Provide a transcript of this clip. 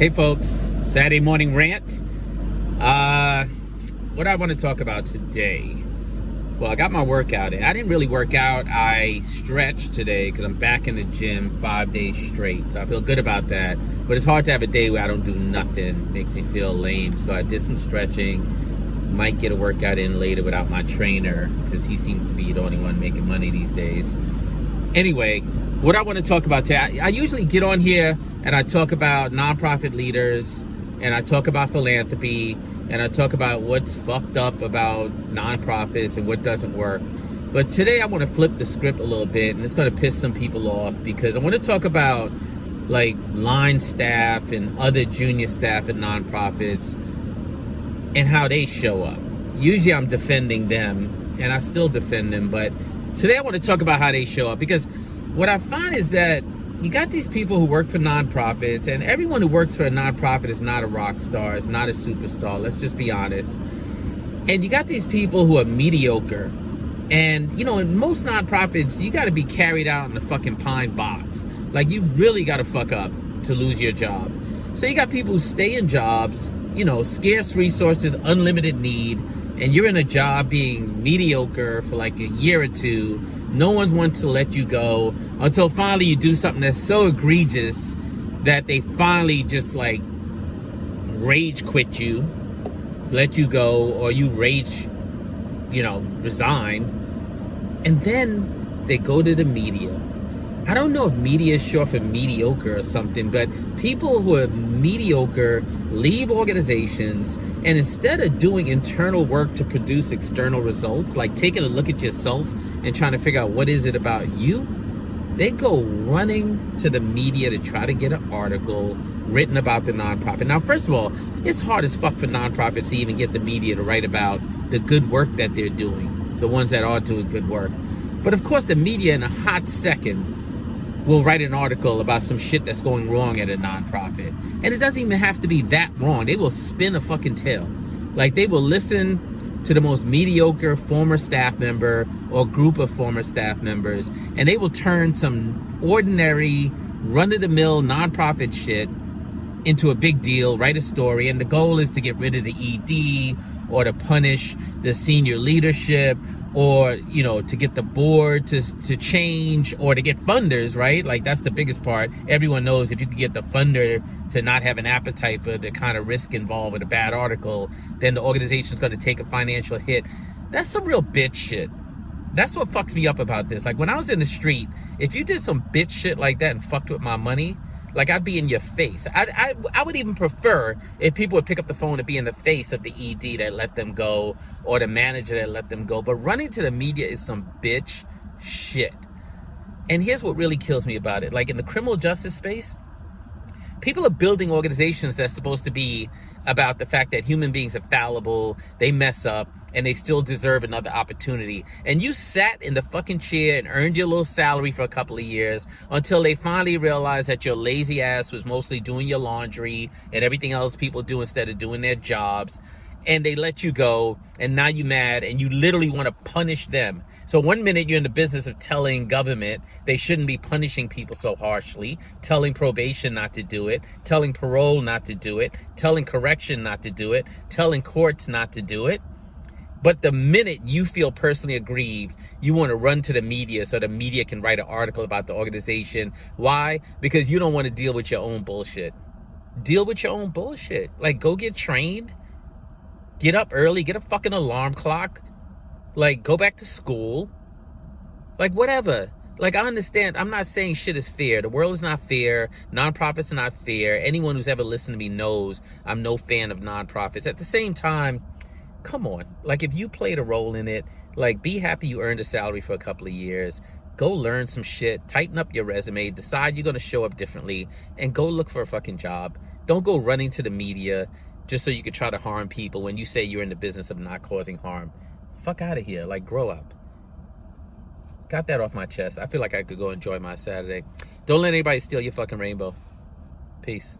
Hey folks, Saturday morning rant. What I want to talk about today. Well, I got my workout in. I didn't really work out. I stretched today because I'm back in the gym 5 days straight. So I feel good about that. But it's hard to have a day where I don't do nothing. Makes me feel lame. So I did some stretching. Might get a workout in later without my trainer because he seems to be the only one making money these days. Anyway, what I want to talk about today, I usually get on here and I talk about nonprofit leaders, and I talk about philanthropy, and I talk about what's fucked up about nonprofits and what doesn't work. But today I want to flip the script a little bit, and it's going to piss some people off because I want to talk about like line staff and other junior staff at nonprofits and how they show up. Usually I'm defending them, and I still defend them, but today I want to talk about how they show up, because what I find is that you got these people who work for nonprofits, and everyone who works for a nonprofit is not a rock star, is not a superstar, let's just be honest. And you got these people who are mediocre. And, you know, in most nonprofits, you got to be carried out in the fucking pine box. Like, you really got to fuck up to lose your job. So you got people who stay in jobs, you know, scarce resources, unlimited need, and you're in a job being mediocre for like a year or two. No one's wants to let you go until finally you do something that's so egregious that they finally just like rage quit you, let you go, or you rage, you know, resign. And then they go to the media. I don't know if media is short for mediocre or something, but people who are mediocre leave organizations, and instead of doing internal work to produce external results, like taking a look at yourself and trying to figure out what is it about you, they go running to the media to try to get an article written about the nonprofit. Now, first of all, it's hard as fuck for nonprofits to even get the media to write about the good work that they're doing, the ones that are doing good work. But of course, the media in a hot second will write an article about some shit that's going wrong at a nonprofit. And it doesn't even have to be that wrong. They will spin a fucking tale. Like, they will listen to the most mediocre former staff member or group of former staff members, and they will turn some ordinary, run-of-the-mill nonprofit shit into a big deal, write a story, and the goal is to get rid of the ED or to punish the senior leadership, or, you know, to get the board to change, or to get funders, right? Like, that's the biggest part. Everyone knows if you can get the funder to not have an appetite for the kind of risk involved with a bad article, then the organization's going to take a financial hit. That's some real bitch shit. That's what fucks me up about this. Like, when I was in the street, if you did some bitch shit like that and fucked with my money, like, I'd be in your face. I would even prefer if people would pick up the phone to be in the face of the ED that let them go, or the manager that let them go. But running to the media is some bitch shit. And here's what really kills me about it. Like, in the criminal justice space, people are building organizations that's supposed to be about the fact that human beings are fallible, they mess up, and they still deserve another opportunity. And you sat in the fucking chair and earned your little salary for a couple of years until they finally realized that your lazy ass was mostly doing your laundry and everything else people do instead of doing their jobs. And they let you go, and now you're mad, and you literally want to punish them. So one minute you're in the business of telling government they shouldn't be punishing people so harshly, telling probation not to do it, telling parole not to do it, telling correction not to do it, telling courts not to do it. But the minute you feel personally aggrieved, you want to run to the media so the media can write an article about the organization. Why? Because you don't want to deal with your own bullshit. Deal with your own bullshit. Like, go get trained. Get up early, get a fucking alarm clock. Like, go back to school. Like, whatever. Like, I understand. I'm not saying shit is fair. The world is not fair. Nonprofits are not fair. Anyone who's ever listened to me knows I'm no fan of nonprofits. At the same time, come on. Like, if you played a role in it, like, be happy you earned a salary for a couple of years. Go learn some shit. Tighten up your resume. Decide you're going to show up differently. And go look for a fucking job. Don't go running to the media just so you could try to harm people when you say you're in the business of not causing harm. Fuck out of here. Like, grow up. Got that off my chest. I feel like I could go enjoy my Saturday. Don't let anybody steal your fucking rainbow. Peace.